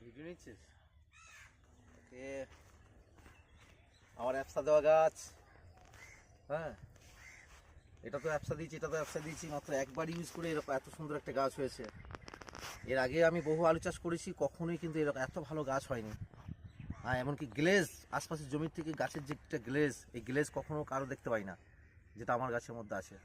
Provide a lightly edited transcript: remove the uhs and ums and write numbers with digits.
Video নিচ্ছিস? আমার অ্যাপসা দেওয়া গাছ, হ্যাঁ এটা তো অ্যাপসা দিয়েছি, এটা তো অ্যাপসা দিয়েছি, মাত্র একবার ইউজ করে এরকম এত সুন্দর একটা গাছ হয়েছে। এর আগে আমি বহু আলু চাষ করেছি, কখনোই কিন্তু এরকম এত ভালো গাছ হয়নি। হ্যাঁ, এমনকি গ্লেজ, আশপাশের জমির থেকে গাছের যে একটা গ্লেজ, এই গ্লেজ কখনো কারো দেখতে পাই না, যেটা আমার গাছের মধ্যে আছে।